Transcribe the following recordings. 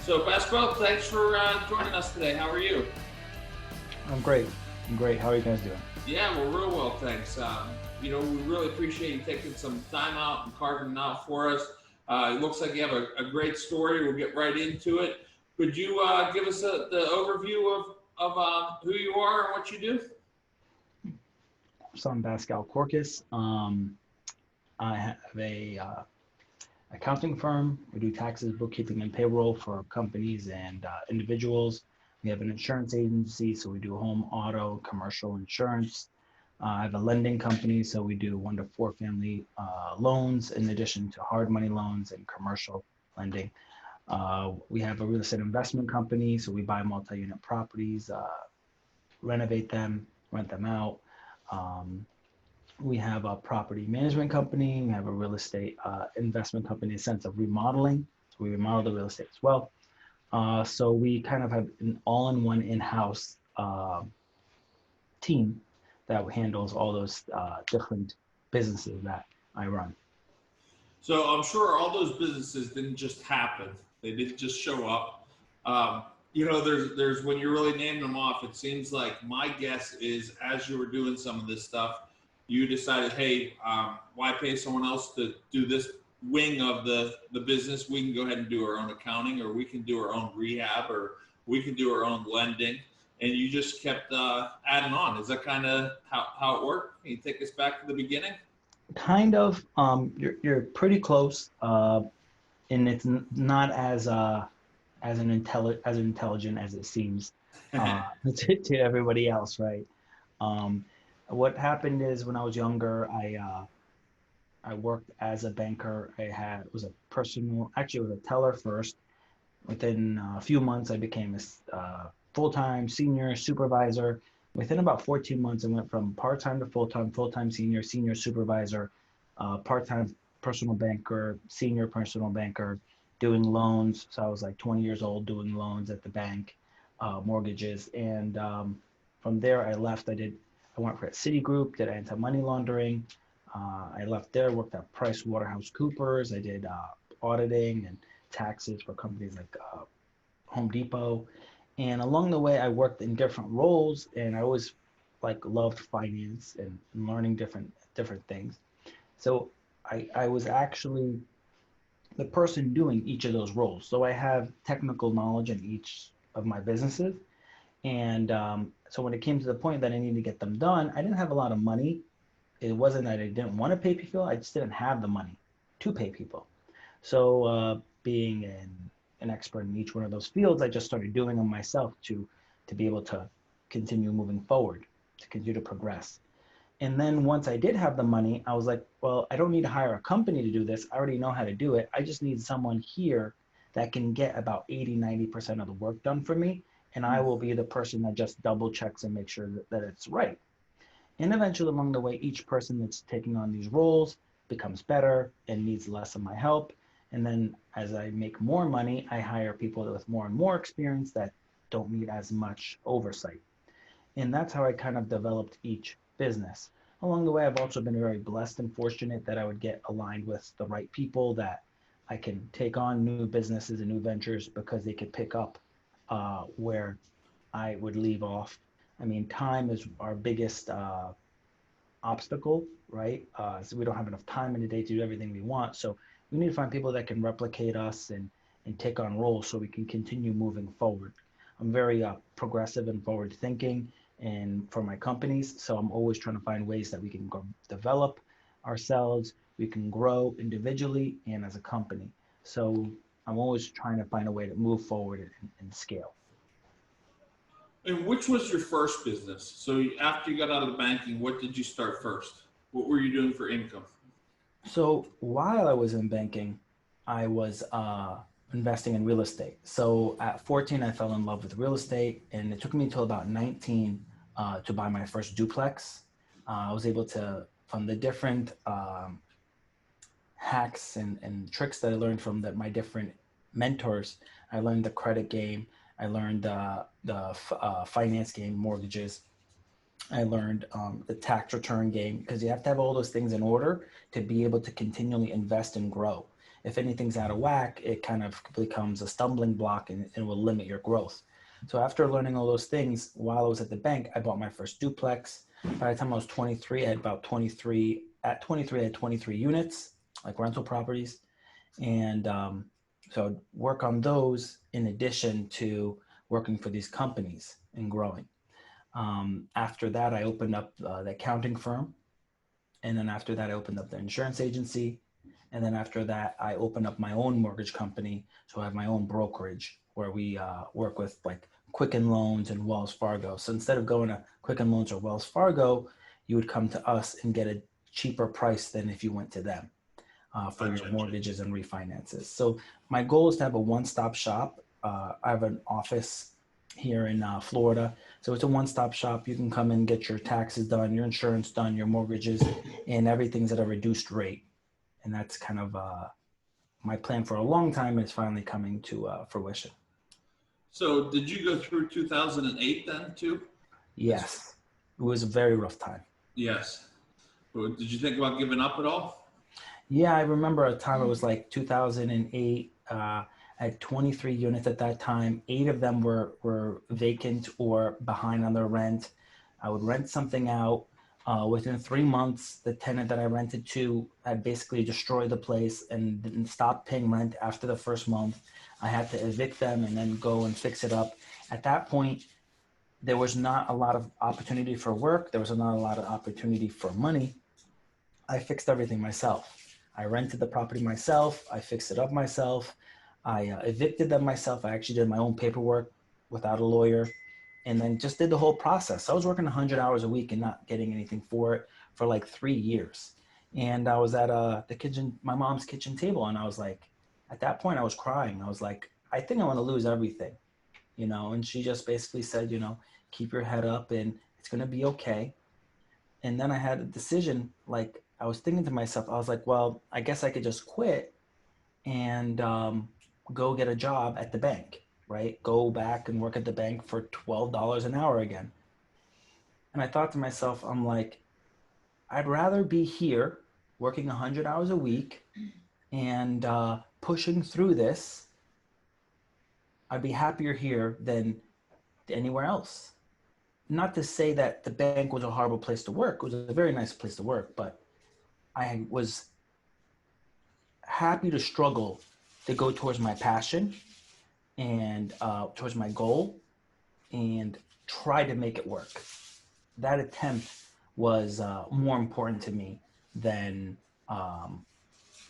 So, Baskal, thanks for joining us today. How are you? I'm great. I'm great. How are you guys doing? Yeah, we're real well, thanks. We really appreciate you taking some time out and carving it out for us. It looks like you have a great story. We'll get right into it. Could you give us the overview of who you are and what you do? So I'm Baskal Korkis. I have a accounting firm. We do taxes, bookkeeping, and payroll for companies and individuals. We have an insurance agency, so we do home, auto, commercial insurance. I have a lending company, so we do 1 to 4 family loans in addition to hard money loans and commercial lending. We have a real estate investment company, so we buy multi-unit properties, renovate them, rent them out. Um, we have a property management company. We have a real estate investment company in the sense of remodeling. So we remodel the real estate as well. So we kind of have an all-in-one in-house team that handles all those different businesses that I run. So I'm sure all those businesses didn't just happen. They didn't just show up. There's when you really name them off, it seems like my guess is as you were doing some of this stuff, you decided, hey, why pay someone else to do this wing of the business? We can go ahead and do our own accounting, or we can do our own rehab, or we can do our own lending. And you just kept adding on. Is that kind of how it worked? Can you take us back to the beginning? Kind of. You're pretty close, and it's not as intelligent as it seems to everybody else, right? Um, what happened is when I was younger, I worked as a banker. Was a personal, actually it was a teller first. Within a few months, I became a full-time senior supervisor. Within about 14 months, I went from part-time to full-time, full-time senior, senior supervisor, part-time personal banker, senior personal banker, doing loans. So I was like 20 years old doing loans at the bank, mortgages. And from there, I left. I went for a Citigroup, did anti-money laundering. I left there, worked at Price Waterhouse Coopers. I did auditing and taxes for companies like Home Depot. And along the way, I worked in different roles, and I always loved finance and learning different things. So I was actually the person doing each of those roles. So I have technical knowledge in each of my businesses. And so when it came to the point that I needed to get them done, I didn't have a lot of money. It wasn't that I didn't want to pay people, I just didn't have the money to pay people. So being an expert in each one of those fields, I just started doing them myself to be able to continue moving forward, to continue to progress. And then once I did have the money, I was like, well, I don't need to hire a company to do this. I already know how to do it. I just need someone here that can get about 80, 90% of the work done for me. And I will be the person that just double checks and make sure that it's right. And eventually, along the way, each person that's taking on these roles becomes better and needs less of my help. And then as I make more money, I hire people with more and more experience that don't need as much oversight. And that's how I kind of developed each business. Along the way, I've also been very blessed and fortunate that I would get aligned with the right people that I can take on new businesses and new ventures because they could pick up where I would leave off. I mean, time is our biggest obstacle, right? So we don't have enough time in the day to do everything we want. So we need to find people that can replicate us and take on roles so we can continue moving forward. I'm very progressive and forward thinking and for my companies. So I'm always trying to find ways that we can develop ourselves, we can grow individually and as a company. So I'm always trying to find a way to move forward and scale. And which was your first business? So after you got out of the banking, what did you start first? What were you doing for income? So while I was in banking, I was investing in real estate. So at 14, I fell in love with real estate, and it took me until about 19 to buy my first duplex. I was able to, from the different hacks and tricks that I learned from my different mentors, I learned the credit game, I learned the finance game, mortgages, I learned the tax return game because you have to have all those things in order to be able to continually invest and grow. if anything's out of whack, it kind of becomes a stumbling block and will limit your growth. So after learning all those things, while I was at the bank, I bought my first duplex. By the time I was 23, I had about 23, at 23, I had 23 units, like rental properties. And so I'd work on those in addition to working for these companies and growing. After that, I opened up the accounting firm. And then after that, I opened up the insurance agency. And then after that, I opened up my own mortgage company. So I have my own brokerage where we work with like Quicken Loans and Wells Fargo. So instead of going to Quicken Loans or Wells Fargo, you would come to us and get a cheaper price than if you went to them for your mortgages and refinances. So my goal is to have a one-stop shop. I have an office here in Florida. So it's a one-stop shop. You can come and get your taxes done, your insurance done, your mortgages, and everything's at a reduced rate. And that's kind of my plan for a long time. It's finally coming to fruition. So did you go through 2008 then too? Yes. It was a very rough time. Yes. Did you think about giving up at all? Yeah, I remember a time it was like 2008. I had 23 units at that time. 8 of them were vacant or behind on their rent. I would rent something out. Within 3 months, the tenant that I rented to had basically destroyed the place and didn't stop paying rent after the first month. I had to evict them and then go and fix it up. At that point, there was not a lot of opportunity for work. There was not a lot of opportunity for money. I fixed everything myself. I rented the property myself. I fixed it up myself. I evicted them myself. I actually did my own paperwork without a lawyer, and then just did the whole process. I was working 100 hours a week and not getting anything for it for like 3 years. And I was at my mom's kitchen table, and I was like, at that point I was crying. I was like, I think I want to lose everything, and she just basically said, keep your head up and it's going to be okay. And then I had a decision, like I was thinking to myself, I was like, well, I guess I could just quit and go get a job at the bank, right? Go back and work at the bank for $12 an hour again. And I thought to myself, I'm like, I'd rather be here working 100 hours a week and pushing through this. I'd be happier here than anywhere else. Not to say that the bank was a horrible place to work. It was a very nice place to work, but I was happy to struggle to go towards my passion and towards my goal and try to make it work. That attempt was more important to me than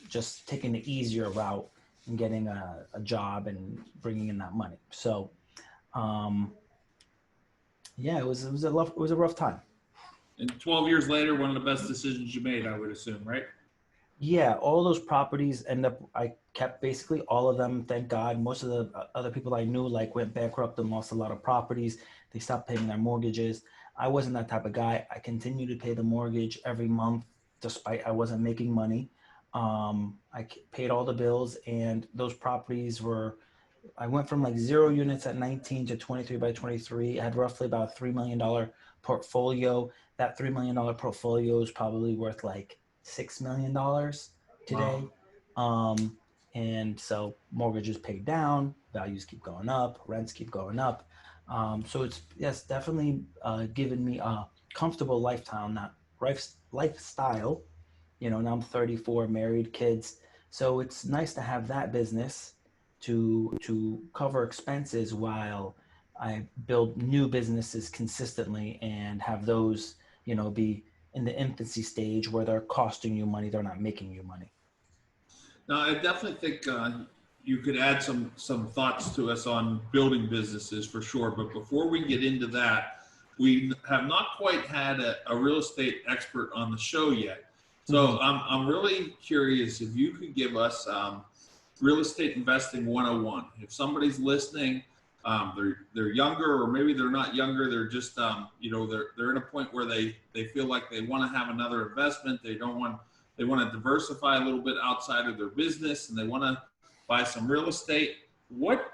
just taking the easier route and getting a job and bringing in that money. So, yeah, it was a rough time. And 12 years later, one of the best decisions you made, I would assume, right? Yeah, all those properties I kept basically all of them, thank God. Most of the other people I knew went bankrupt and lost a lot of properties. They stopped paying their mortgages. I wasn't that type of guy. I continued to pay the mortgage every month, despite I wasn't making money. I paid all the bills, and those properties I went from 0 units at 19 to 23 by 23. I had roughly about a $3 million portfolio. That $3 million portfolio is probably worth $6 million today. Wow. And so mortgages paid down, values keep going up, rents keep going up. So it's, yes, definitely given me a comfortable lifestyle. Now I'm 34, married, kids. So it's nice to have that business to cover expenses while I build new businesses consistently and have those, be in the infancy stage where they're costing you money, they're not making you money. Now, I definitely think you could add some thoughts to us on building businesses for sure. But before we get into that, we have not quite had a real estate expert on the show yet. So I'm really curious if you could give us real estate investing 101. If somebody's listening, they're younger, or maybe they're not younger, they're just they're in a point where they feel like they want to have another investment. They want to diversify a little bit outside of their business, and they want to buy some real estate. What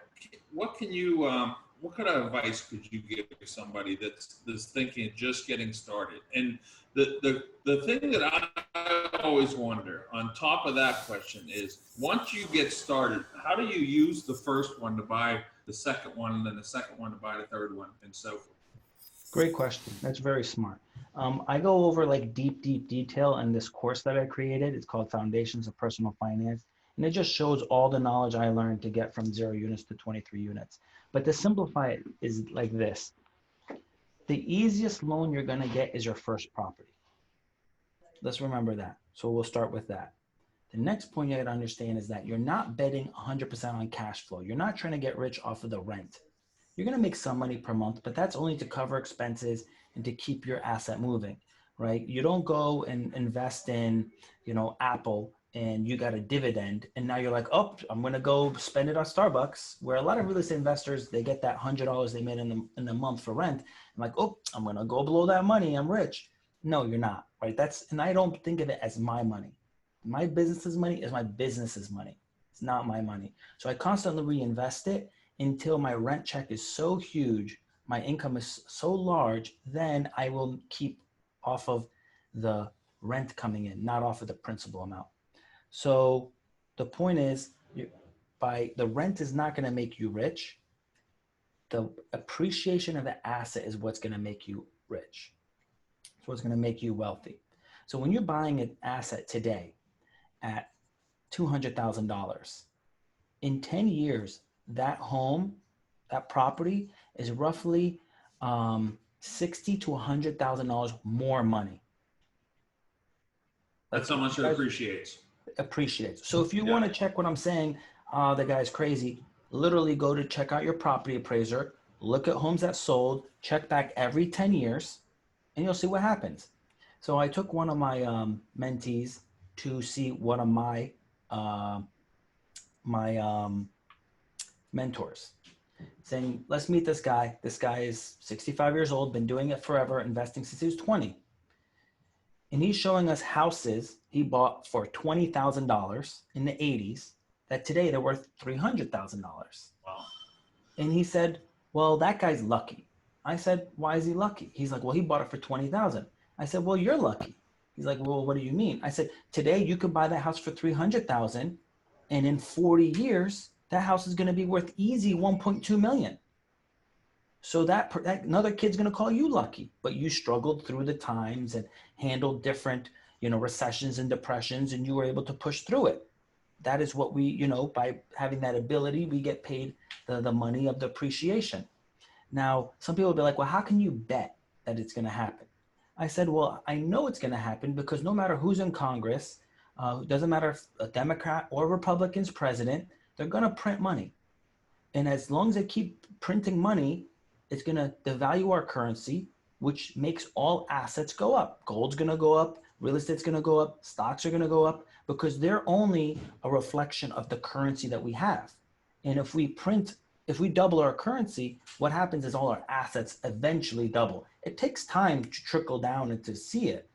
can you what kind of advice could you give somebody that's thinking of just getting started? And the thing that I always wonder on top of that question is, once you get started, how do you use the first one to buy the second one, and then the second one to buy the third one, and so forth? Great question. That's very smart. I go over like deep detail in this course that I created. It's called Foundations of Personal Finance. And it just shows all the knowledge I learned to get from 0 units to 23 units. But to simplify it is like this. The easiest loan you're going to get is your first property. Let's remember that. So we'll start with that. The next point you got to understand is that you're not betting 100% on cash flow. You're not trying to get rich off of the rent. You're going to make some money per month, but that's only to cover expenses and to keep your asset moving, right? You don't go and invest in, Apple, and you got a dividend, and now you're like, oh, I'm going to go spend it on Starbucks, where a lot of real estate investors, they get that $100 they made in the month for rent. I'm like, oh, I'm going to go blow that money. I'm rich. No, you're not, right? And I don't think of it as my money. My business's money is my business's money. It's not my money. So I constantly reinvest it until my rent check is so huge, my income is so large, then I will keep off of the rent coming in, not off of the principal amount. So the point is, the rent is not going to make you rich. The appreciation of the asset is what's going to make you rich. It's what's going to make you wealthy. So when you're buying an asset today at $200,000, in 10 years, that home, that property is roughly $60,000 to $100,000 more money. That's how much it appreciates. So if you want to check what I'm saying, the guy's crazy, literally go to check out your property appraiser, look at homes that sold, check back every 10 years, and you'll see what happens. So I took one of my mentees to see one of my mentors, saying, let's meet this guy. This guy is 65 years old, been doing it forever, investing since he was 20. And he's showing us houses he bought for $20,000 in the 80s that today they're worth $300,000. Wow. And he said, well, that guy's lucky. I said, why is he lucky? He's like, well, he bought it for $20,000. I said, well, you're lucky. He's like, well, what do you mean? I said, today you could buy that house for $300,000, and in 40 years, that house is going to be worth easy $1.2 million. So that another kid's going to call you lucky, but you struggled through the times and handled different, recessions and depressions, and you were able to push through it. That is what we, by having that ability, we get paid the money of the appreciation. Now, some people will be like, well, how can you bet that it's going to happen? I said, well, I know it's going to happen because no matter who's in Congress, doesn't matter if a Democrat or Republican's president, they're going to print money. And as long as they keep printing money, it's going to devalue our currency, which makes all assets go up. Gold's going to go up, real estate's going to go up, stocks are going to go up, because they're only a reflection of the currency that we have. And if we double our currency, what happens is all our assets eventually double. It takes time to trickle down and to see it,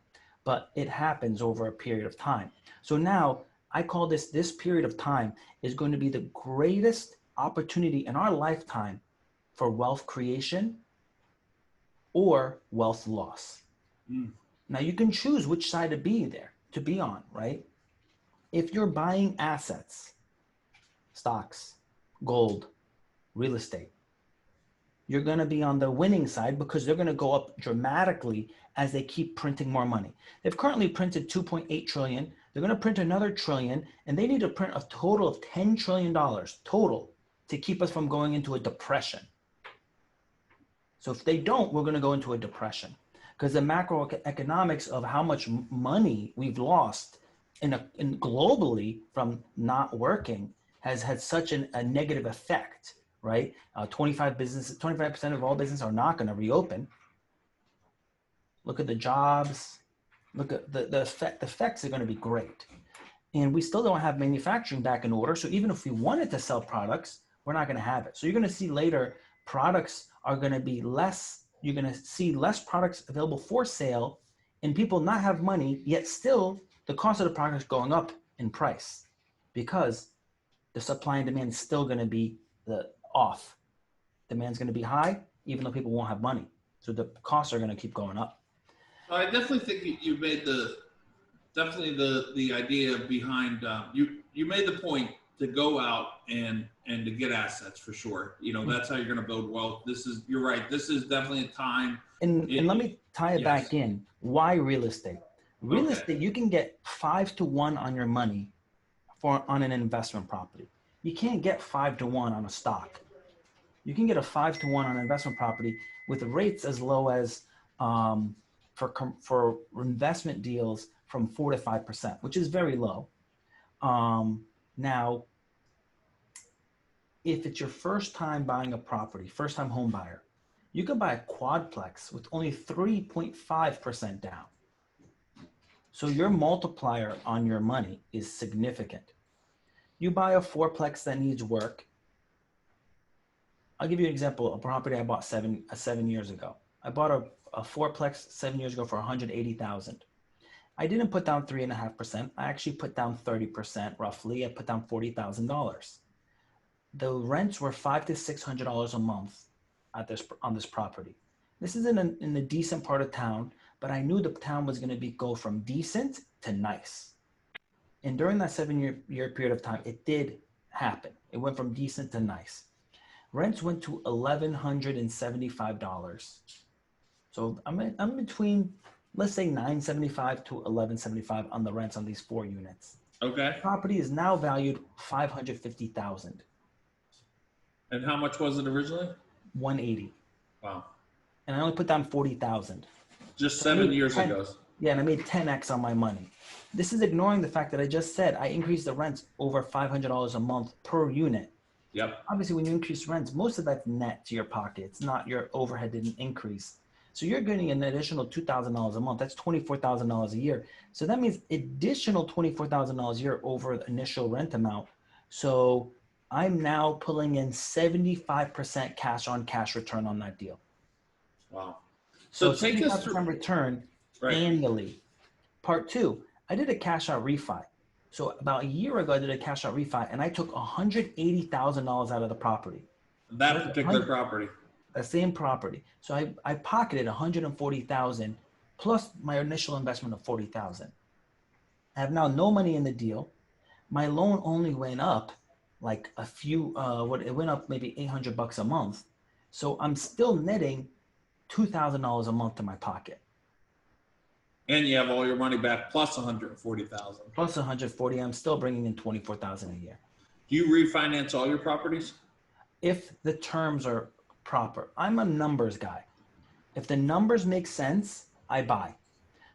but it happens over a period of time. So now I call this period of time is going to be the greatest opportunity in our lifetime for wealth creation or wealth loss. Now you can choose which side to be on, right? If you're buying assets, stocks, gold, real estate, you're going to be on the winning side because they're going to go up dramatically as they keep printing more money. They've currently printed 2.8 trillion. They're going to print another trillion, and they need to print a total of $10 trillion total to keep us from going into a depression. So if they don't, we're going to go into a depression because the macroeconomics of how much money we've lost in globally from not working has had such a negative effect, right? 25% of all businesses are not going to reopen. Look at the jobs. Look at the effects are going to be great. And we still don't have manufacturing back in order. So even if we wanted to sell products, we're not going to have it. So you're going to see later products are going to be less. You're going to see less products available for sale and people not have money, yet still the cost of the product is going up in price because the supply and demand is still going to be off. demand's going to be high, even though people won't have money. So the costs are going to keep going up. I definitely think you made the idea behind you made the point to go out and to get assets for sure. That's how you're going to build wealth. You're right. This is definitely a time. And let me tie it Yes. back in. Why real estate? Real Okay. estate, you can get 5-to-1 on your money on an investment property. You can't get 5-to-1 on a stock. You can get a 5-to-1 on an investment property with rates as low as for investment deals from 4 to 5%, which is very low. Now, if it's your first time buying a property, first time home buyer, you can buy a quadplex with only 3.5% down. So your multiplier on your money is significant. You buy a fourplex that needs work. I'll give you an example. A property I bought 7 years ago. I bought a fourplex 7 years ago for $180,000. I didn't put down 3.5%. I actually put down 30% roughly. I put down $40,000. The rents were $500 to $600 a month on this property. This is in a decent part of town, but I knew the town was going to go from decent to nice. And during that 7-year period of time, it did happen. It went from decent to nice. Rents went to $1,175. So I'm between, let's say $975 to $1,175 on the rents on these 4 units. Okay. The property is now valued $550,000. And how much was it originally? $180,000. Wow. And I only put down $40,000. Just 7 years ago. Yeah, and I made 10x on my money. This is ignoring the fact that I just said I increased the rents over $500 a month per unit. Yep. Obviously, when you increase rents, most of that's net to your pocket. It's not your overhead didn't increase. So you're getting an additional $2,000 a month. That's $24,000 a year. So that means additional $24,000 a year over the initial rent amount. So I'm now pulling in 75% cash on cash return on that deal. Wow. So take us through return annually. Part 2, I did a cash out refi. So about a year ago, I did a cash out refi, and I took $180,000 out of the property. That particular property. The same property. So I pocketed $140,000 plus my initial investment of $40,000. I have now no money in the deal. My loan only went up like a few. It went up maybe $800 a month. So I'm still netting $2,000 a month to my pocket. And you have all your money back plus $140,000. Plus $140,000, I'm still bringing in $24,000 a year. Do you refinance all your properties? If the terms are proper. I'm a numbers guy. If the numbers make sense, I buy.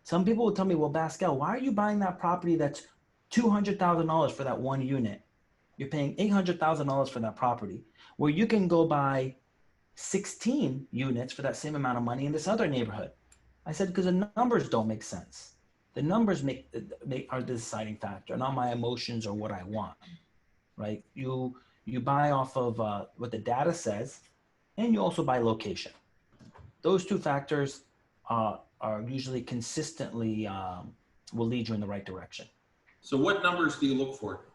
Some people will tell me, well, Baskal, why are you buying that property that's $200,000 for that one unit? You're paying $800,000 for that property, where you can go buy 16 units for that same amount of money in this other neighborhood. I said, because the numbers don't make sense. The numbers are the deciding factor, not my emotions or what I want, right? You buy off of what the data says, and you also buy location. Those 2 factors are usually consistently will lead you in the right direction. So what numbers do you look for?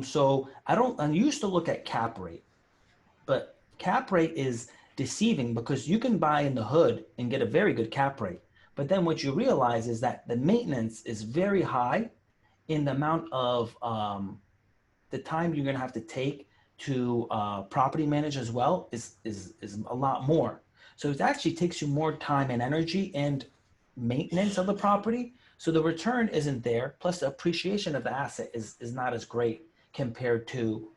So I used to look at cap rate, but cap rate is deceiving because you can buy in the hood and get a very good cap rate. But then what you realize is that the maintenance is very high in the amount of the time you're going to have to take to property manage as well is a lot more. So it actually takes you more time and energy and maintenance of the property. So the return isn't there. Plus the appreciation of the asset is not as great compared to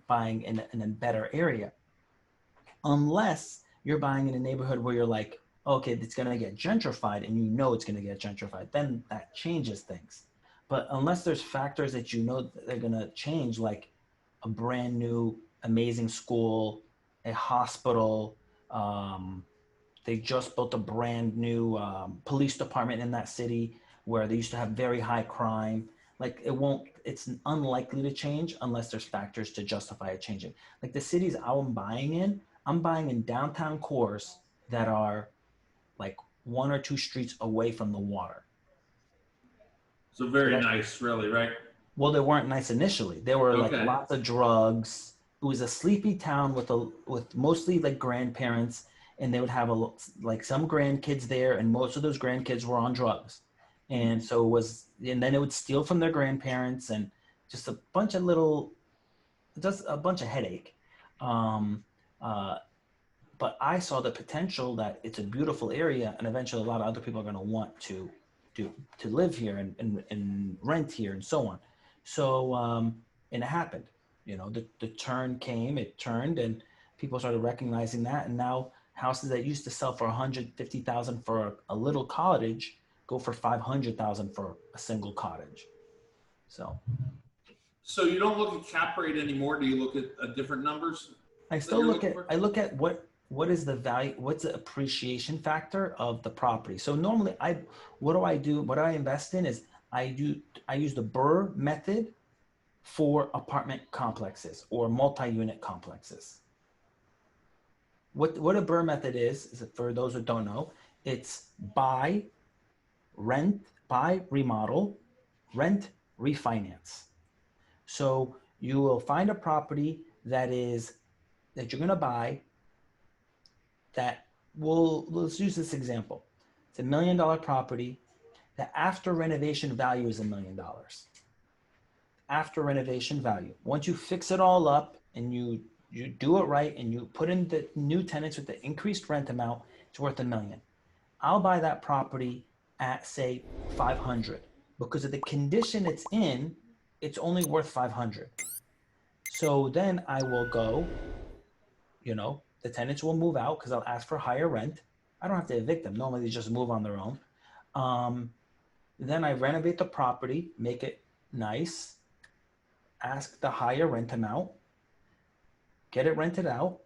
buying in a better area. Unless you're buying in a neighborhood where you're like, okay, it's going to get gentrified and you know it's going to get gentrified, then that changes things. But unless there's factors that you know that they're going to change, like a brand new amazing school, a hospital, they just built a brand new police department in that city where they used to have very high crime. Like it's unlikely to change unless there's factors to justify it changing. Like the cities I'm buying in downtown cores that are like 1 or 2 streets away from the water. So very nice, really, right? Well, they weren't nice initially. They were like lots of drugs. was a sleepy town with mostly like grandparents, and they would have like some grandkids there, and most of those grandkids were on drugs, and so it was, and then it would steal from their grandparents, and just a bunch of headache. Um, uh, but I saw the potential that it's a beautiful area, and eventually a lot of other people are going to want to live here and rent here and so on. So and it happened. You know, the turn came, it turned, and people started recognizing that, and now houses that used to sell for 150,000 for a little cottage go for 500,000 for a single cottage. So. So you don't look at cap rate anymore? Do you look at different numbers? I still look at what is the value, what's the appreciation factor of the property. So normally what I invest in is I use the Burr method for apartment complexes or multi-unit complexes. What a Burr method is for those who don't know, it's buy, remodel, rent, refinance. So you will find a property that you're going to buy let's use this example. It's $1 million property that after renovation value is $1 million. After renovation value, once you fix it all up and you do it right and you put in the new tenants with the increased rent amount, it's worth $1 million. I'll buy that property at say 500 because of the condition it's in. It's only worth 500. So then I will go, the tenants will move out because I'll ask for higher rent. I don't have to evict them. Normally they just move on their own. Then I renovate the property, make it nice, ask the higher rent amount, get it rented out.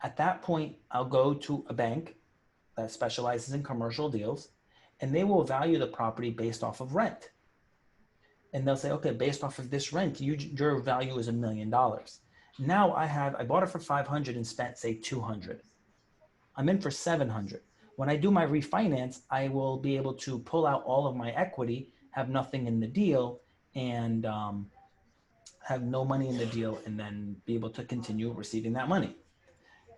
At that point, I'll go to a bank that specializes in commercial deals, and they will value the property based off of rent. And they'll say, okay, based off of this rent, your value is $1 million. Now I bought it for 500 and spent say 200. I'm in for 700. When I do my refinance, I will be able to pull out all of my equity, have nothing in the deal, and have no money in the deal, and then be able to continue receiving that money.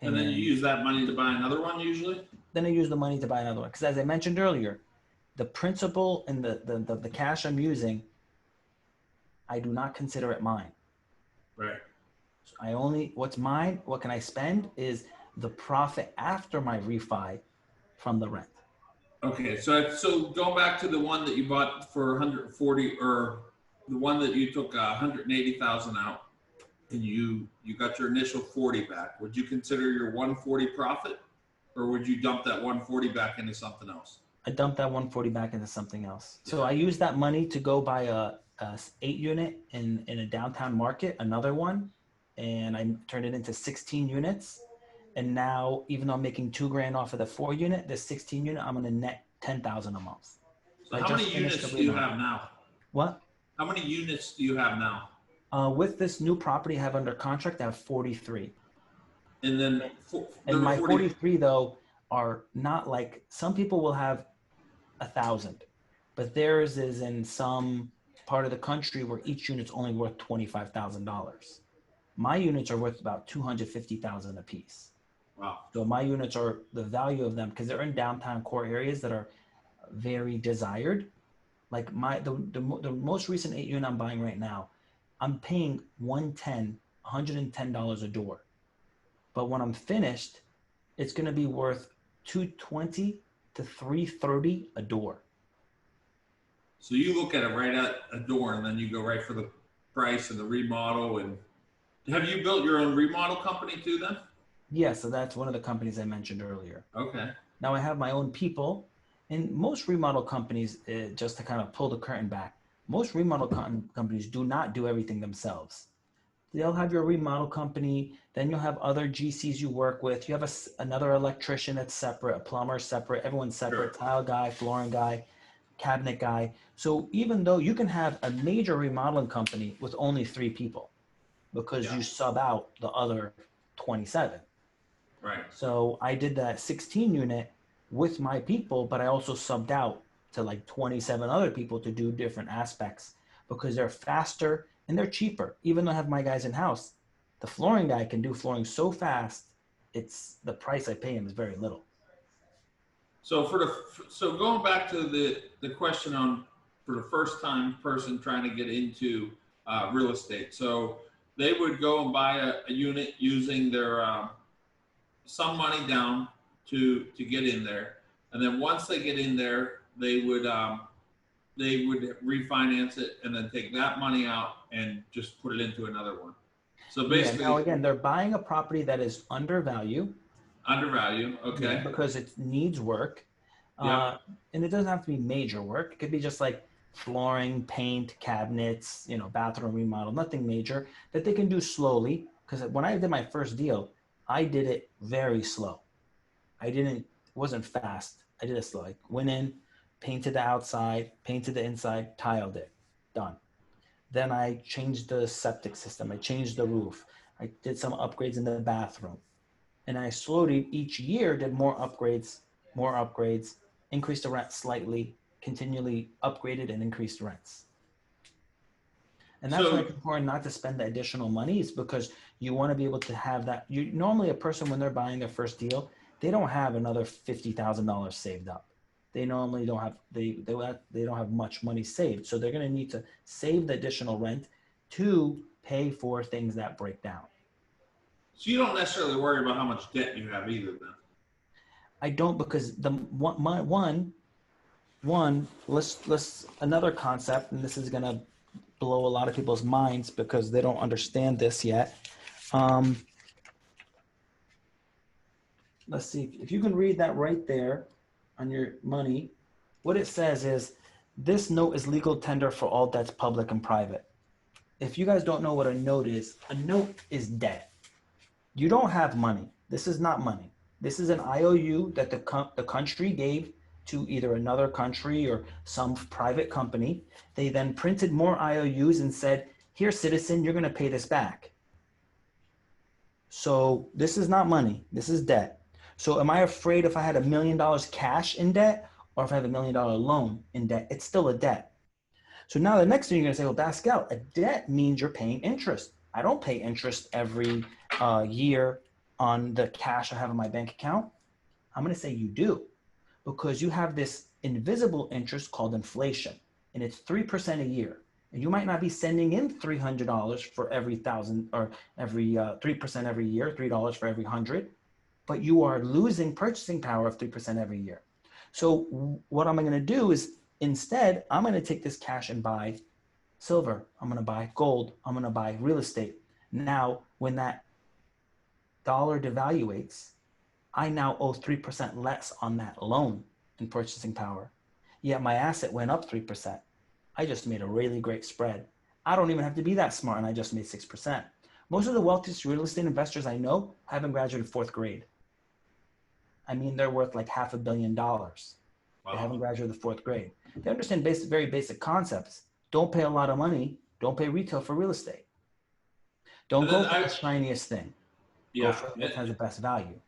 And then you use that money to buy another one usually? Then I use the money to buy another one. Because as I mentioned earlier, the principal and the cash I'm using, I do not consider it mine. Right. What's mine, what can I spend is the profit after my refi from the rent. Okay, so going back to the one that you bought for 140, or the one that you took 180,000 out, and you got your initial 40 back, would you consider your 140 profit, or would you dump that 140 back into something else? I dumped that 140 back into something else. So I used that money to go buy a 8 unit in a downtown market, another one, and I turned it into 16 units. And now, even though I'm making $2,000 off of the 4 unit, the 16 unit, I'm gonna net 10,000 a month. So how many units do you have now? What? How many units do you have now? With this new property I have under contract, I have 43. And then and my 43 though are not like, some people will have 1,000, but theirs is in some part of the country where each unit's only worth $25,000. My units are worth about $250,000 a piece. Wow. So my units are, the value of them, because they're in downtown core areas that are very desired. Like the most recent 8 unit I'm buying right now, I'm paying $110 a door. But when I'm finished, it's going to be worth $220 to $330 a door. So you look at it right at a door, and then you go right for the price and the remodel. And have you built your own remodel company too then? Yeah, so that's one of the companies I mentioned earlier. Okay. Now I have my own people, and most remodel companies, just to kind of pull the curtain back, most remodel companies do not do everything themselves. They'll have your remodel company, then you'll have other GCs you work with. You have another electrician that's separate, a plumber separate, everyone's separate, sure. Tile guy, flooring guy, cabinet guy. So even though you can have a major remodeling company with only 3 people because you sub out the other 27. Right. So I did that 16 unit with my people, but I also subbed out to like 27 other people to do different aspects because they're faster and they're cheaper. Even though I have my guys in house, The flooring guy can do flooring so fast, the price I pay him is very little. So so going back to the question on for the first time person trying to get into real estate. So they would go and buy a unit using their some money down to get in there, and then once they get in there, they would refinance it and then take that money out and just put it into another one. So basically, now again, they're buying a property that is undervalued. Undervalued, okay. Yeah, because it needs work. Yeah. And it doesn't have to be major work. It could be just like flooring, paint, cabinets, bathroom remodel, nothing major that they can do slowly. Because when I did my first deal, I did it very slow. It wasn't fast. I did it slow. I went in, painted the outside, painted the inside, tiled it, done. Then I changed the septic system. I changed the roof. I did some upgrades in the bathroom. And I slowly, each year, did more upgrades, increased the rent slightly, continually upgraded and increased rents. And that's why it's important not to spend the additional money. It's because you want to be able to have that. Normally, a person, when they're buying their first deal, they don't have another $50,000 saved up. They normally don't have they don't have much money saved, so they're going to need to save the additional rent to pay for things that break down. So you don't necessarily worry about how much debt you have either, then. I don't, because let's another concept, and this is going to blow a lot of people's minds because they don't understand this yet. Let's see if you can read that right there on your money. What it says is, this note is legal tender for all debts, public and private. If you guys don't know what a note is debt. You don't have money. This is not money. This is an IOU that the country gave to either another country or some private company. They then printed more IOUs and said, here, citizen, you're going to pay this back. So this is not money. This is debt. So am I afraid if I had $1 million cash in debt, or if I have $1 million loan in debt? It's still a debt. So now the next thing you're going to say, well, Baskal, a debt means you're paying interest. I don't pay interest every year on the cash I have in my bank account. I'm going to say you do, because you have this invisible interest called inflation, and it's 3% a year. And you might not be sending in $300 for every 1,000, or every 3% every year, $3 for every 100, but you are losing purchasing power of 3% every year. So what I'm going to do is, instead, I'm going to take this cash and buy silver. I'm going to buy gold. I'm going to buy real estate. Now, when that dollar devaluates, I now owe 3% less on that loan in purchasing power. Yet my asset went up 3%. I just made a really great spread. I don't even have to be that smart, and I just made 6%. Most of the wealthiest real estate investors I know haven't graduated 4th grade. I mean, they're worth like $500 million. Wow. They haven't graduated the 4th grade. They understand very basic concepts. Don't pay a lot of money. Don't pay retail for real estate. Don't go for the shiniest thing. Go for what has the best value.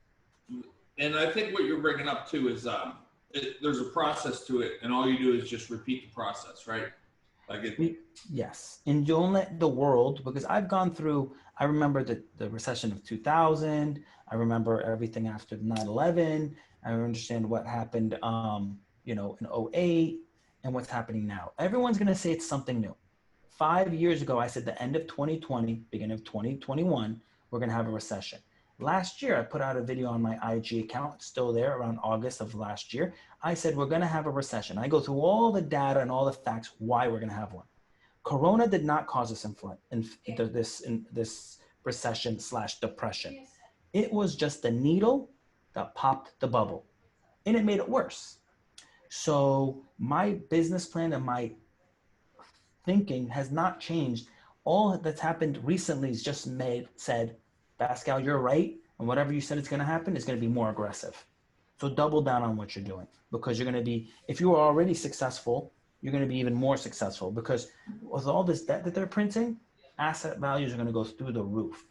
And I think what you're bringing up too is there's a process to it, and all you do is just repeat the process, right? Yes, and don't let the world, because I've gone through, I remember the recession of 2000. I remember everything after 9/11. I understand what happened, in 2008 and what's happening now. Everyone's going to say it's something new. 5 years ago, I said the end of 2020, beginning of 2021, we're going to have a recession. Last year, I put out a video on my IG account, it's still there, around August of last year. I said, we're going to have a recession. I go through all the data and all the facts why we're going to have one. Corona did not cause this recession/depression. It was just the needle that popped the bubble, and it made it worse. So my business plan and my thinking has not changed. All that's happened recently is just said, Baskal, you're right, and whatever you said is going to happen is going to be more aggressive. So double down on what you're doing, because you're going to be, if you are already successful, you're going to be even more successful, because with all this debt that they're printing, asset values are going to go through the roof.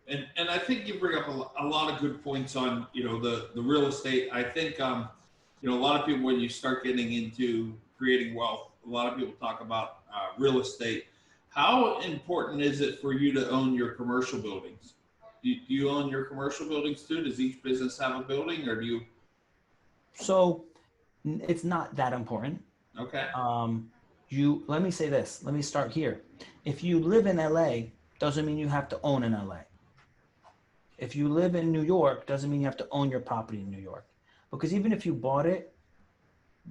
And I think you bring up a lot of good points on, the real estate. I think, a lot of people, when you start getting into creating wealth, a lot of people talk about real estate. How important is it for you to own your commercial buildings? Do you own your commercial buildings too? Does each business have a building, or do you? So it's not that important. Okay. Let me say this. Let me start here. If you live in LA, doesn't mean you have to own in LA. If you live in New York, doesn't mean you have to own your property in New York. Because even if you bought it,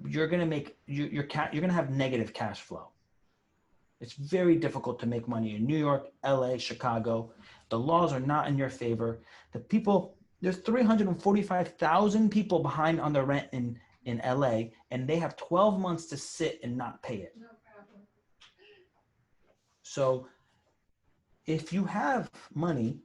you're gonna make you're gonna have negative cash flow. It's very difficult to make money in New York, LA, Chicago. The laws are not in your favor. There's 345,000 people behind on their rent in LA, and they have 12 months to sit and not pay it. No problem. So if you have money,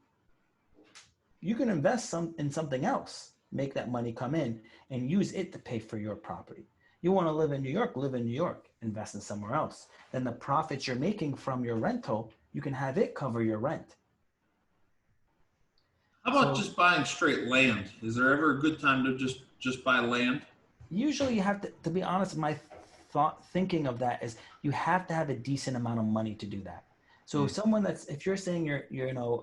you can invest in something else, make that money come in and use it to pay for your property. You want to live in New York, live in New York, invest in somewhere else. Then the profits you're making from your rental, you can have it cover your rent. How about just buying straight land? Is there ever a good time to just buy land? Usually you have to be honest, my thinking of that is you have to have a decent amount of money to do that. So if you're saying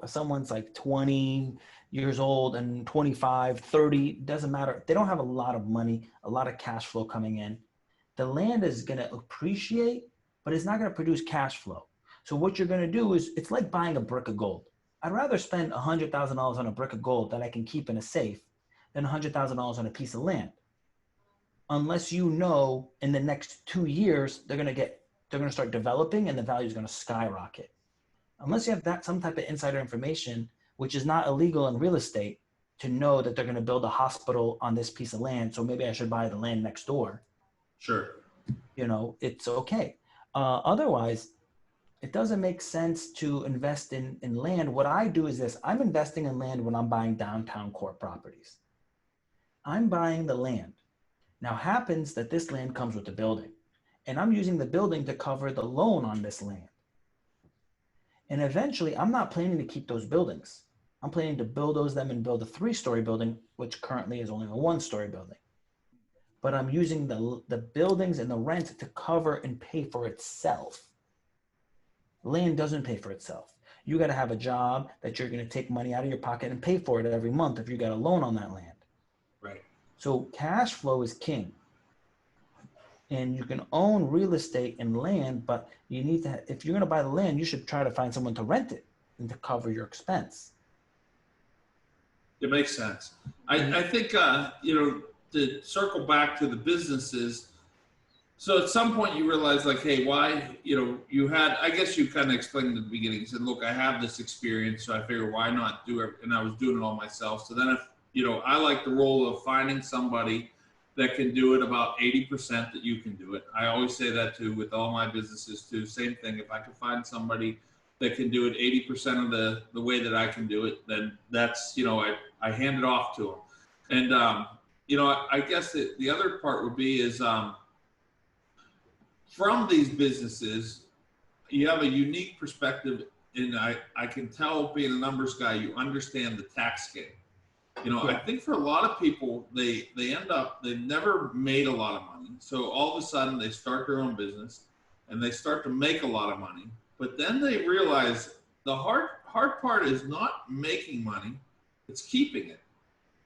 someone's like 20 years old and 25, 30, doesn't matter. They don't have a lot of money, a lot of cash flow coming in. The land is going to appreciate, but it's not going to produce cash flow. So what you're going to do is, it's like buying a brick of gold. I'd rather spend $100,000 on a brick of gold that I can keep in a safe than $100,000 on a piece of land. Unless you know in the next 2 years, they're going to start developing and the value is going to skyrocket. Unless you have some type of insider information, which is not illegal in real estate, to know that they're going to build a hospital on this piece of land. So maybe I should buy the land next door. Sure. It's okay. Otherwise, it doesn't make sense to invest in land. What I do is this: I'm investing in land when I'm buying downtown core properties. I'm buying the land. Now happens that this land comes with the building, and I'm using the building to cover the loan on this land. And eventually, I'm not planning to keep those buildings. I'm planning to bulldoze them and build a 3-story building, which currently is only a 1-story building. But I'm using the buildings and the rent to cover and pay for itself. Land doesn't pay for itself. You got to have a job that you're going to take money out of your pocket and pay for it every month if you got a loan on that land. Right. So cash flow is king. And you can own real estate and land, but you need to, if you're going to buy the land, you should try to find someone to rent it and to cover your expense. It makes sense. I think, to circle back to the businesses, so at some point you realize, like, hey, why, I guess you kind of explained at the beginning, you said, look, I have this experience, so I figured why not do it, and I was doing it all myself. So then I like the role of finding somebody that can do it about 80% that you can do it. I always say that too with all my businesses too. Same thing. If I can find somebody that can do it 80% of the way that I can do it, then that's, I hand it off to them. And, I guess the other part would be is from these businesses, you have a unique perspective, and I can tell, being a numbers guy, you understand the tax game. I think for a lot of people, they never made a lot of money. So all of a sudden they start their own business and they start to make a lot of money. But then they realize the hard part is not making money, it's keeping it.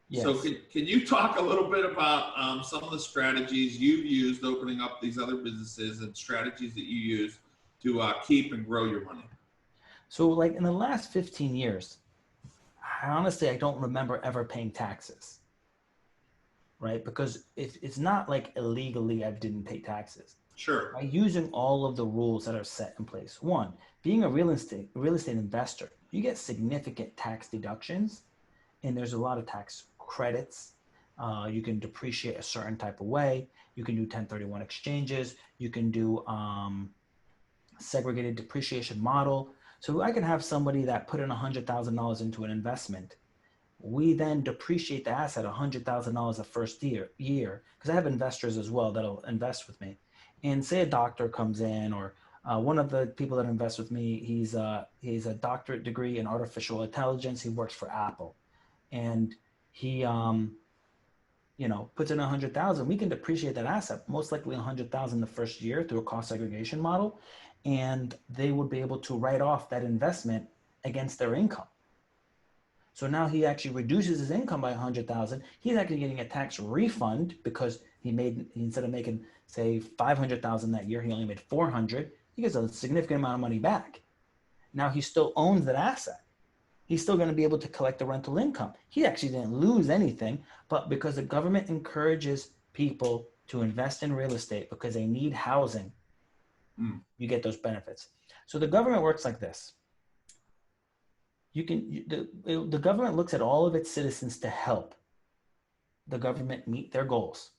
Yes. So can you talk a little bit about some of the strategies you've used opening up these other businesses and strategies that you use to keep and grow your money? So like in the last 15 years, honestly, I don't remember ever paying taxes, right? Because it's not like illegally I didn't pay taxes. Sure. By using all of the rules that are set in place. One, being a real estate investor, you get significant tax deductions, and there's a lot of tax credits. You can depreciate a certain type of way. You can do 1031 exchanges. You can do segregated depreciation model. So I can have somebody that put in $100,000 into an investment. We then depreciate the asset $100,000 the first year, because I have investors as well that'll invest with me. And say a doctor comes in, or one of the people that invest with me, he's a doctorate degree in artificial intelligence. He works for Apple, and he puts in 100,000. We can depreciate that asset, most likely 100,000 the first year through a cost segregation model. and they would be able to write off that investment against their income. So now he actually reduces his income by 100,000. He's actually getting a tax refund because instead of making say 500,000 that year, he only made 400. He gets a significant amount of money back. Now he still owns that asset. He's still going to be able to collect the rental income. He actually didn't lose anything, but because the government encourages people to invest in real estate because they need housing, you get those benefits. So the government works like this. The government looks at all of its citizens to help the government meet their goals.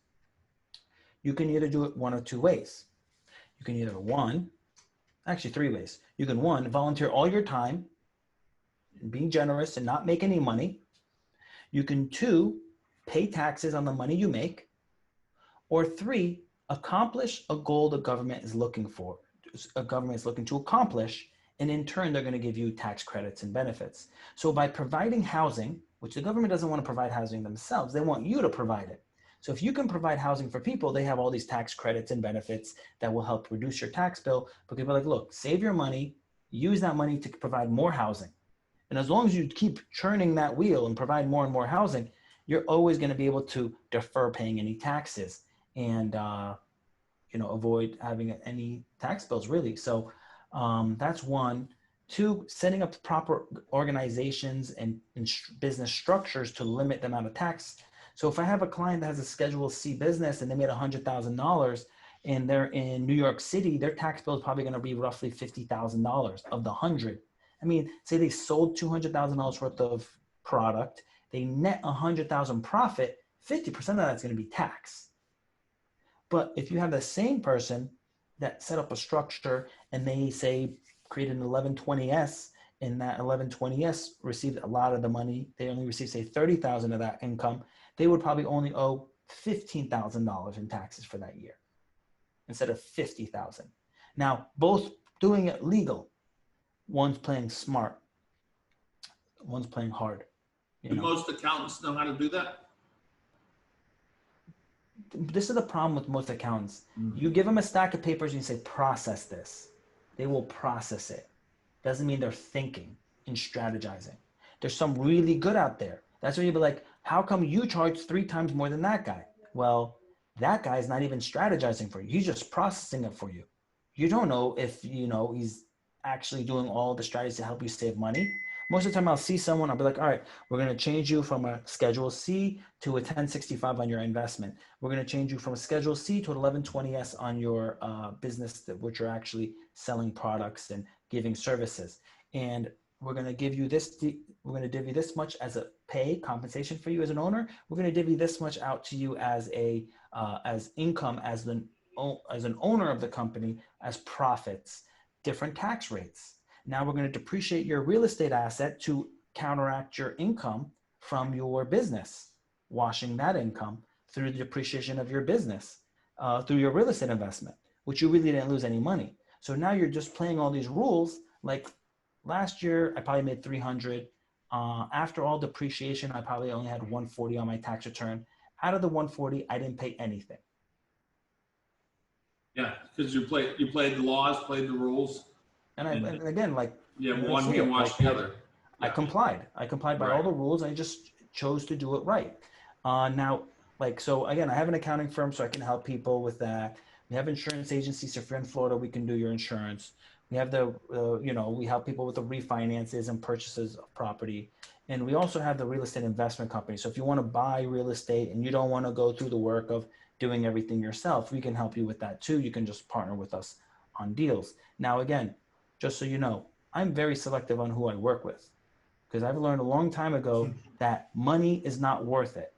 You can either do it one of two ways. You can either actually three ways. You can volunteer all your time, being generous and not make any money. You can two, pay taxes on the money you make. Or three, accomplish a goal the government is looking for. A government is looking to accomplish, and in turn, they're going to give you tax credits and benefits. So by providing housing, which the government doesn't want to provide housing themselves, they want you to provide it. So if you can provide housing for people, they have all these tax credits and benefits that will help reduce your tax bill. But people are like, look, save your money, use that money to provide more housing. And as long as you keep churning that wheel and provide more and more housing, you're always going to be able to defer paying any taxes and avoid having any tax bills, really. So that's one. Two, setting up proper organizations and business structures to limit the amount of tax. So if I have a client that has a Schedule C business and they made $100,000 and they're in New York City, their tax bill is probably going to be roughly $50,000 of the 100. I mean, say they sold $200,000 worth of product, they net 100,000 profit, 50% of that's going to be tax. But if you have the same person that set up a structure and they say create an 1120S, and that 1120S received a lot of the money, they only received say 30,000 of that income, they would probably only owe $15,000 in taxes for that year instead of 50,000. Now, both doing it legal. One's playing smart, one's playing hard. Do most accountants know how to do that? This is the problem with most accountants. You give them a stack of papers and you say, process this. They will process it. Doesn't mean they're thinking and strategizing. There's some really good out there. That's where you'd be like, how come you charge 3 times more than that guy? Well, that guy's not even strategizing for you. He's just processing it for you. You don't know if, he's actually doing all the strategies to help you save money. Most of the time I'll see someone, I'll be like, all right, we're going to change you from a Schedule C to a 1065 on your investment. We're going to change you from a Schedule C to an 1120S on your business, which are actually selling products and giving services. And we're going to give you this, we're going to divvy this much as a pay compensation for you as an owner. We're going to divvy this much out to you as as income, as an owner of the company, as profits, different tax rates. Now we're going to depreciate your real estate asset to counteract your income from your business, washing that income through the depreciation of your business, through your real estate investment, which you really didn't lose any money. So now you're just playing all these rules. Like last year, I probably made 300. After all depreciation, I probably only had 140 on my tax return. Out of the 140, I didn't pay anything. Yeah, because you played the laws, played the rules. And again, like one can watch the other. I complied by all the rules. I just chose to do it right. Now, so again, I have an accounting firm, so I can help people with that. We have insurance agencies. So if you're in Florida, we can do your insurance. We have we help people with the refinances and purchases of property. And we also have the real estate investment company. So if you want to buy real estate and you don't want to go through the work of doing everything yourself, we can help you with that too. You can just partner with us on deals. Now, again, just so you know, I'm very selective on who I work with because I've learned a long time ago that money is not worth it.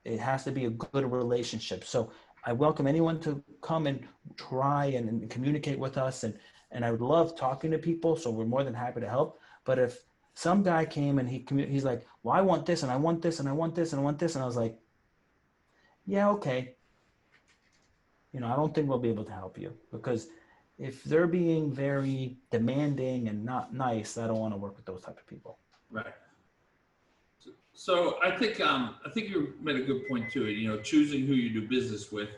It has to be a good relationship. So I welcome anyone to come and try and communicate with us. And I would love talking to people. So we're more than happy to help. But if some guy came and he's like, well, I want this and I want this and I want this and I want this. And I was like, yeah, okay. I don't think we'll be able to help you because if they're being very demanding and not nice, I don't want to work with those type of people. Right. So I think you made a good point too. Choosing who you do business with.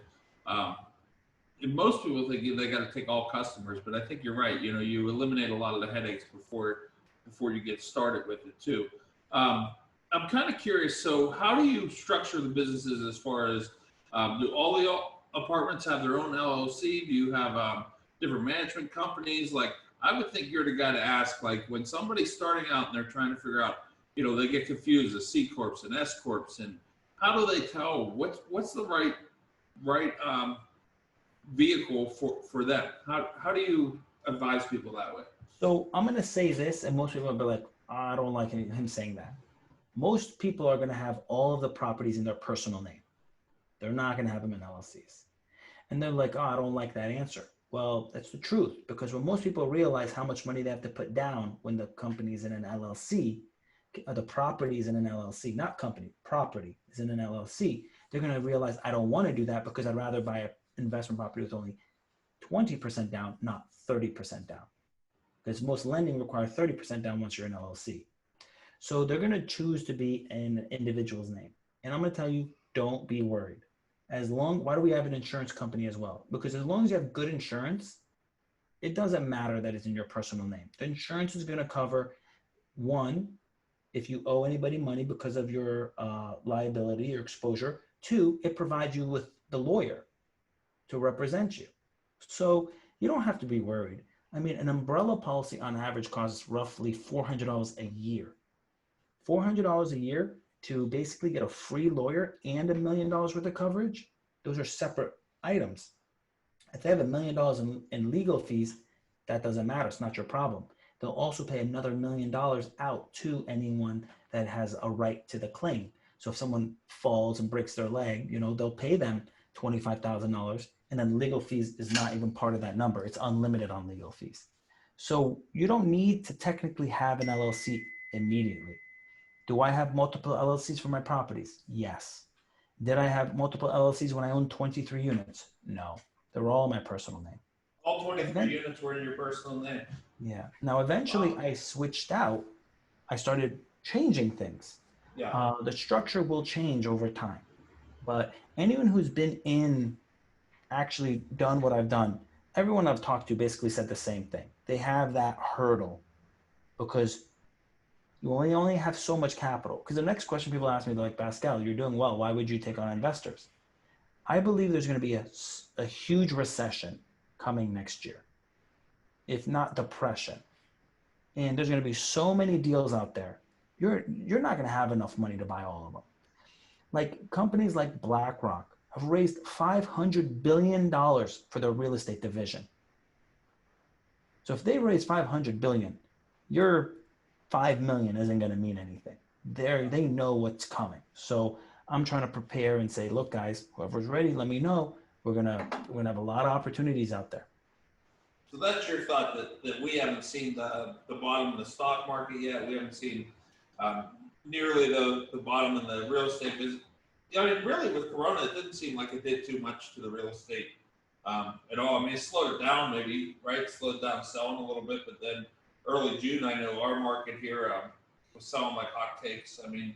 most people think they got to take all customers, but I think you're right. You know, you eliminate a lot of the headaches before you get started with it too. Um, I'm kind of curious. So, how do you structure the businesses as far as do all the apartments have their own LLC? Do you have different management companies? Like, I would think you're the guy to ask. Like, when somebody's starting out and they're trying to figure out, you know, they get confused, the C corps and S corps, and how do they tell what's the right vehicle for them? How do you advise people that way? So I'm going to say this, and most people will be like, I don't like him saying that. Most people are going to have all of the properties in their personal name. They're not going to have them in LLCs. And they're like, oh, I don't like that answer. Well, that's the truth, because when most people realize how much money they have to put down when the company is in an LLC, the property is in an LLC, not company, property is in an LLC, they're going to realize I don't want to do that because I'd rather buy an investment property with only 20% down, not 30% down. Because most lending requires 30% down once you're in LLC. So they're going to choose to be in an individual's name. And I'm going to tell you, don't be worried. Why do we have an insurance company as well? Because as long as you have good insurance, it doesn't matter that it's in your personal name. The insurance is going to cover, one, if you owe anybody money because of your liability or exposure. Two, it provides you with the lawyer to represent you. So you don't have to be worried. I mean, an umbrella policy on average costs roughly $400 a year. $400 a year to basically get a free lawyer and $1 million worth of coverage. Those are separate items. If they have $1 million in legal fees, that doesn't matter. It's not your problem. They'll also pay another $1 million out to anyone that has a right to the claim. So if someone falls and breaks their leg, you know, they'll pay them $25,000, and then legal fees is not even part of that number. It's unlimited on legal fees. So you don't need to technically have an LLC immediately. Do I have multiple LLCs for my properties? Yes. Did I have multiple LLCs when I owned 23 units? No. They were all in my personal name. All 23 units were in your personal name. Yeah. Now, eventually I switched out. I started changing things. Yeah. The structure will change over time. But anyone who's been in, actually done what I've done, everyone I've talked to basically said the same thing. They have that hurdle because you only have so much capital. Because the next question people ask me, they're like, Baskal, you're doing well. Why would you take on investors? I believe there's going to be a huge recession coming next year, if not depression. And there's going to be so many deals out there. You're not going to have enough money to buy all of them. Like companies like BlackRock have raised $500 billion for their real estate division. So if they raise $500 billion, your $5 million isn't going to mean anything. They know what's coming. So I'm trying to prepare and say, look, guys, whoever's ready, let me know. We're gonna have a lot of opportunities out there. So that's your thought that we haven't seen the bottom of the stock market yet. We haven't seen nearly the bottom in the real estate business. I mean, really, with Corona, it didn't seem like it did too much to the real estate at all. I mean, it slowed it down maybe, right? Slowed down selling a little bit, but then early June, I know our market here was selling like hotcakes. I mean,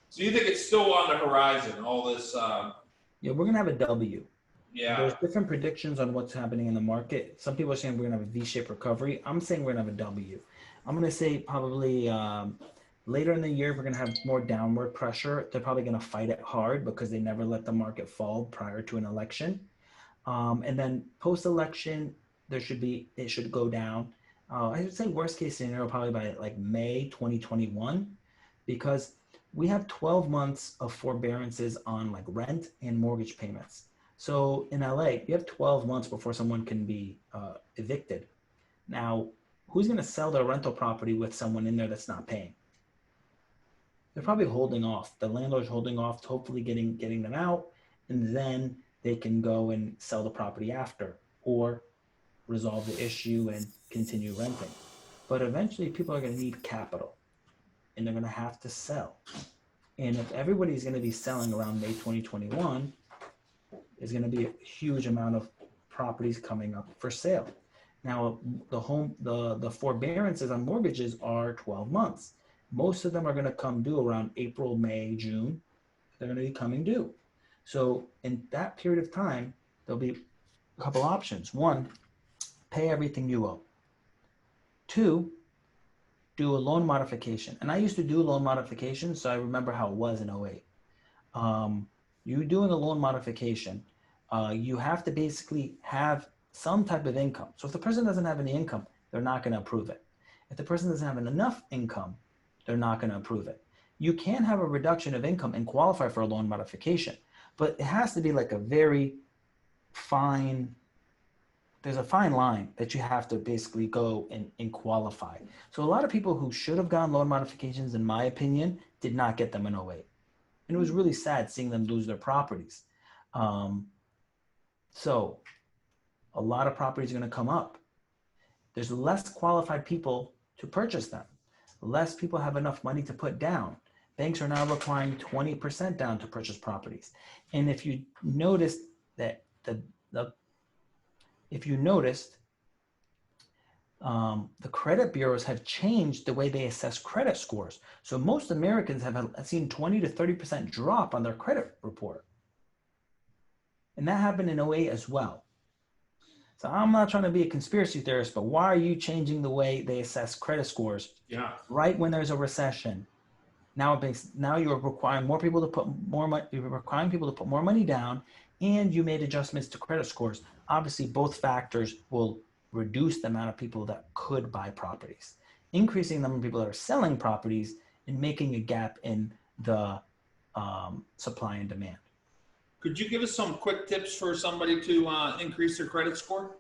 so you think it's still on the horizon, all this? Yeah, we're going to have a W. Yeah. There's different predictions on what's happening in the market. Some people are saying we're going to have a V-shaped recovery. I'm saying we're going to have a W. I'm going to say probably later in the year, we're going to have more downward pressure. They're probably going to fight it hard because they never let the market fall prior to an election. And then post-election, it should go down. I would say worst case scenario probably by like May 2021, because we have 12 months of forbearances on like rent and mortgage payments. So in LA, you have 12 months before someone can be evicted. Now, who's going to sell their rental property with someone in there that's not paying? They're probably holding off. The landlord's holding off, hopefully getting them out, and then they can go and sell the property after or resolve the issue and continue renting. But eventually people are going to need capital and they're going to have to sell. And if everybody's going to be selling around May 2021, there's going to be a huge amount of properties coming up for sale. Now, the forbearances on mortgages are 12 months. Most of them are going to come due around April, May, June. They're going to be coming due. So in that period of time, there'll be a couple options. One, pay everything you owe. Two, do a loan modification. And I used to do loan modification, so I remember how it was in '08. You doing a loan modification, you have to basically have some type of income. So if the person doesn't have any income, they're not going to approve it. If the person doesn't have enough income, they're not going to approve it. You can have a reduction of income and qualify for a loan modification, but it has to be like a very fine, there's a fine line that you have to basically go and qualify. So a lot of people who should have gotten loan modifications, in my opinion, did not get them in '08. And it was really sad seeing them lose their properties. So a lot of properties are going to come up. There's less qualified people to purchase them. Less people have enough money to put down. Banks are now requiring 20% down to purchase properties. And if you noticed that the credit bureaus have changed the way they assess credit scores. So most Americans have seen 20 to 30% drop on their credit report. And that happened in '08 as well. So I'm not trying to be a conspiracy theorist, but why are you changing the way they assess credit scores? Yeah. Right when there's a recession? Now you're requiring more people to put more money. You're requiring people to put more money down, and you made adjustments to credit scores. Obviously, both factors will reduce the amount of people that could buy properties, increasing the number of people that are selling properties, and making a gap in the supply and demand. Could you give us some quick tips for somebody to increase their credit score?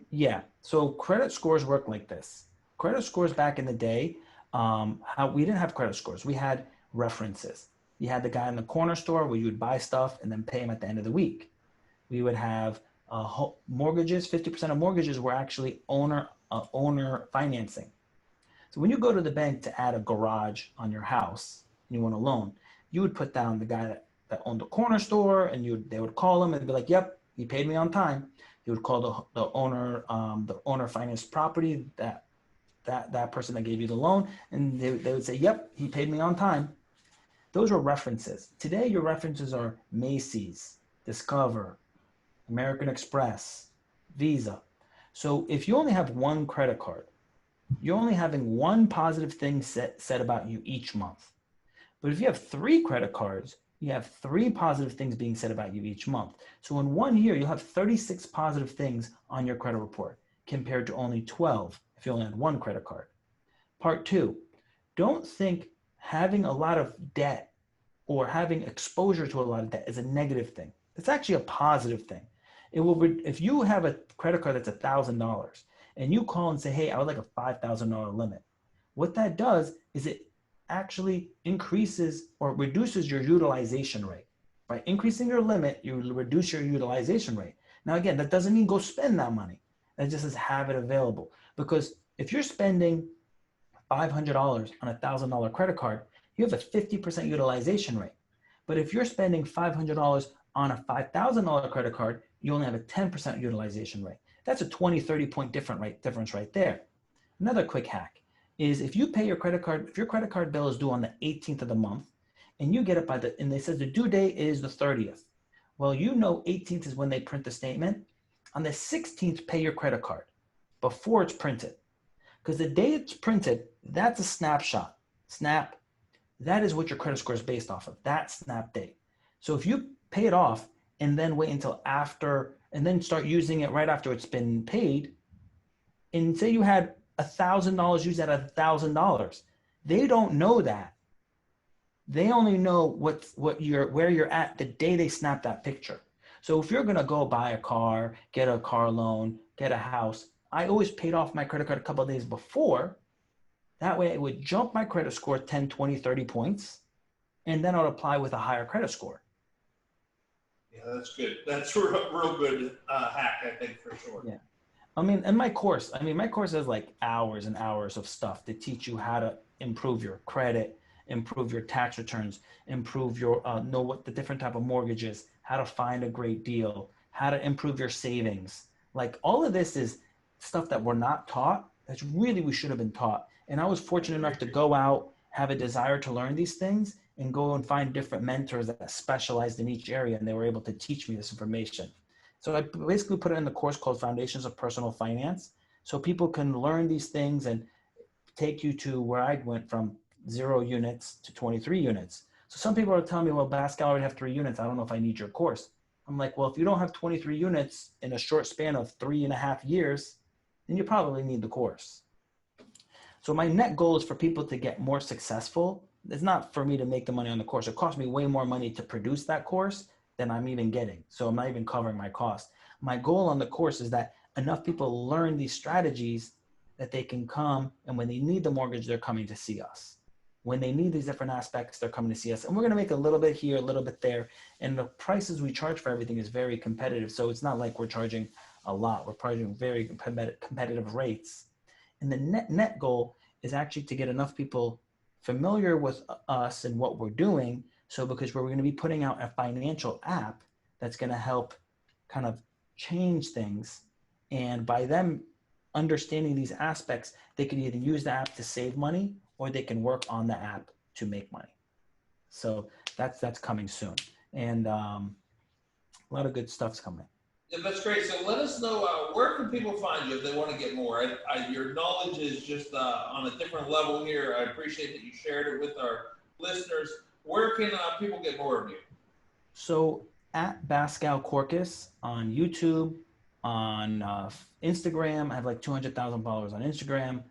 Yeah. So credit scores work like this. Credit scores back in the day, how we didn't have credit scores. We had references. You had the guy in the corner store where you would buy stuff and then pay him at the end of the week. We would have mortgages. 50% of mortgages were actually owner financing. So when you go to the bank to add a garage on your house and you want a loan, you would put down the guy that owned the corner store, and they would call him and be like, "Yep, he paid me on time." You would call the owner financed property, that person that gave you the loan, and they would say, "Yep, he paid me on time." Those were references. Today, your references are Macy's, Discover, American Express, Visa. So if you only have one credit card, you're only having one positive thing said about you each month. But if you have 3 credit cards, you have 3 positive things being said about you each month. So in 1 year, you'll have 36 positive things on your credit report compared to only 12 if you only had 1 credit card. Part 2, don't think having a lot of debt or having exposure to a lot of debt is a negative thing. It's actually a positive thing. If you have a credit card that's $1,000 and you call and say, "Hey, I would like a $5,000 limit," what that does is it actually increases or reduces your utilization rate. By increasing your limit, you reduce your utilization rate. Now, again, that doesn't mean go spend that money. That just says have it available. Because if you're spending $500 on a $1,000 credit card, you have a 50% utilization rate. But if you're spending $500 on a $5,000 credit card, you only have a 10% utilization rate. That's a 20, 30 point difference right there. Another quick hack is if you pay your credit card, if your credit card bill is due on the 18th of the month and you get it and they said the due date is the 30th. Well, 18th is when they print the statement. On the 16th, pay your credit card before it's printed. Because the day it's printed, that's a snapshot. That is what your credit score is based off of, that snap date. So if you pay it off and then wait until after, and then start using it right after it's been paid, and say you had $1,000 used at $1,000, they don't know that. They only know where you're at the day they snap that picture. So if you're gonna go buy a car, get a car loan, get a house, I always paid off my credit card a couple of days before. That way it would jump my credit score 10, 20, 30 points, and then I would apply with a higher credit score. Yeah, that's good. That's a real good hack, I think, for sure. Yeah. And my course has like hours and hours of stuff to teach you how to improve your credit, improve your tax returns, improve your, know what the different type of mortgages, how to find a great deal, how to improve your savings. Like all of this is stuff that we're not taught. That's really, we should have been taught. And I was fortunate enough to go out, have a desire to learn these things, and go and find different mentors that specialized in each area. And they were able to teach me this information. So I basically put it in the course called Foundations of Personal Finance. So people can learn these things and take you to where I went from 0 units to 23 units. So some people are telling me, well, Baskal, I already have 3 units. I don't know if I need your course. I'm like, well, if you don't have 23 units in a short span of 3.5 years, then you probably need the course. So my net goal is for people to get more successful. It's not for me to make the money on the course. It costs me way more money to produce that course than I'm even getting. So I'm not even covering my cost. My goal on the course is that enough people learn these strategies that they can come, and when they need the mortgage, they're coming to see us. When they need these different aspects, they're coming to see us. And we're going to make a little bit here, a little bit there. And the prices we charge for everything is very competitive. So it's not like we're charging a lot. We're charging very competitive rates. And the net goal is actually to get enough people familiar with us and what we're doing. So because we're going to be putting out a financial app that's going to help kind of change things. And by them understanding these aspects, they can either use the app to save money or they can work on the app to make money. So that's coming soon. And a lot of good stuff's coming. Yeah, that's great. So let us know, where can people find you if they want to get more? Your knowledge is just on a different level here. I appreciate that you shared it with our listeners. Where can people get more of you? So at Baskal Korkis on YouTube, on Instagram. I have like 200,000 followers on Instagram.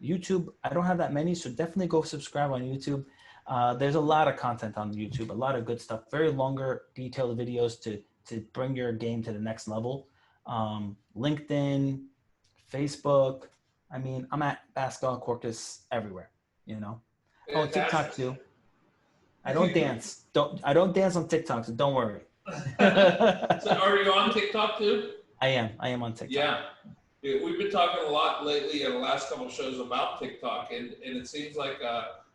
YouTube, I don't have that many, so definitely go subscribe on YouTube. There's a lot of content on YouTube, a lot of good stuff, very longer, detailed videos to bring your game to the next level. LinkedIn, Facebook. I mean, I'm at Baskal Korkis everywhere, you know. Oh, TikTok too. I don't dance. I don't dance on TikTok, so don't worry. So are you on TikTok too? I am on TikTok. Yeah. We've been talking a lot lately in the last couple of shows about TikTok, and it seems like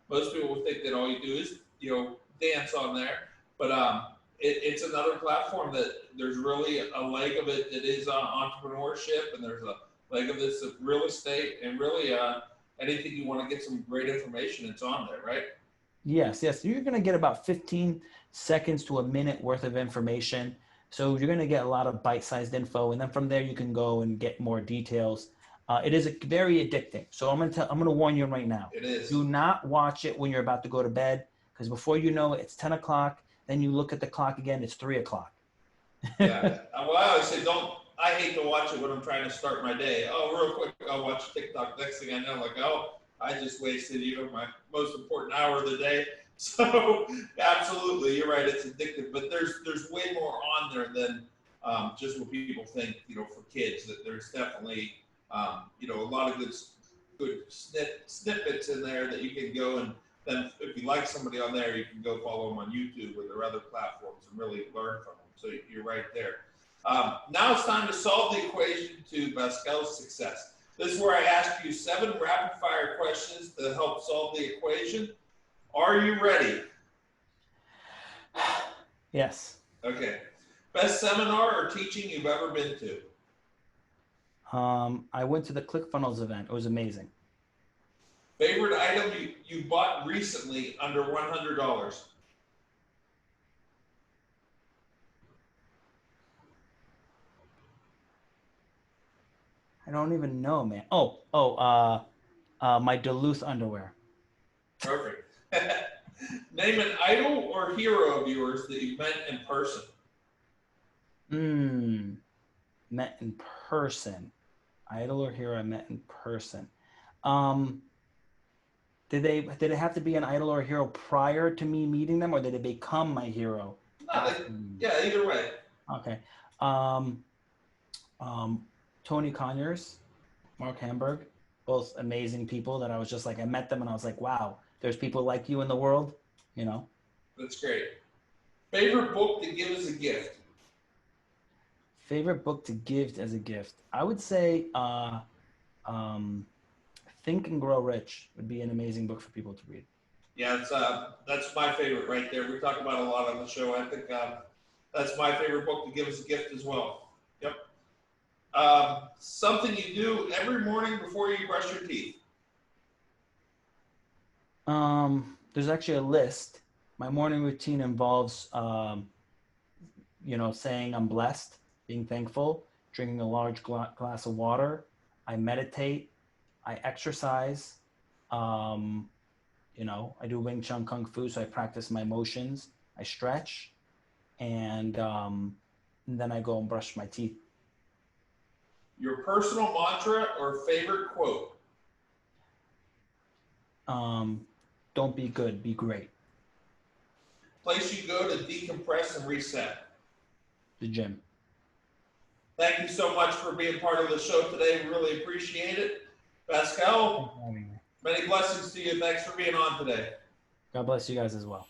most people would think that all you do is, dance on there. But it's another platform that there's really a leg of it that is entrepreneurship, and there's a leg of this of real estate, and really anything you want to get some great information, it's on there, right? Yes. You're going to get about 15 seconds to a minute worth of information. So you're going to get a lot of bite-sized info, and then from there you can go and get more details. It is very addicting. So I'm going to warn you right now. It is. Do not watch it when you're about to go to bed, because before you know it, it's 10 o'clock. Then you look at the clock again, it's 3 o'clock. Yeah. Well, I always say I hate to watch it when I'm trying to start my day. Oh, real quick, I'll watch TikTok. Next thing I know, like, I just wasted, my most important hour of the day. So absolutely, you're right. It's addictive, but there's way more on there than just what people think. For kids, that there's definitely a lot of good snippets in there that you can go, and then if you like somebody on there, you can go follow them on YouTube or their other platforms and really learn from them. So you're right there. Now it's time to solve the equation to Baskal's success. This is where I ask you 7 rapid-fire questions to help solve the equation. Are you ready? Yes. Okay. Best seminar or teaching you've ever been to? I went to the ClickFunnels event. It was amazing. Favorite item you bought recently under $100? I don't even know, man. My Duluth underwear. Perfect. Name an idol or hero of yours that you've met in person. Met in person. Idol or hero I met in person. Did it have to be an idol or a hero prior to me meeting them, or did it become my hero? Yeah, either way. Okay. Tony Conyers, Mark Hamburg, both amazing people that I was just like, I met them and I was like, wow, there's people like you in the world, That's great. Favorite book to give as a gift? Favorite book to give as a gift? I would say Think and Grow Rich would be an amazing book for people to read. Yeah, that's my favorite right there. We talk about it a lot on the show. I think that's my favorite book to give as a gift as well. Yep. Something you do every morning before you brush your teeth? There's actually a list. My morning routine involves saying I'm blessed, being thankful, drinking a large glass of water. I meditate. I exercise. Um, I do Wing Chun Kung Fu, so I practice my motions. I stretch, and then I go and brush my teeth. Your personal mantra or favorite quote? Don't be good, be great. Place you go to decompress and reset? The gym. Thank you so much for being part of the show today. We really appreciate it. Baskal, many blessings to you. Thanks for being on today. God bless you guys as well.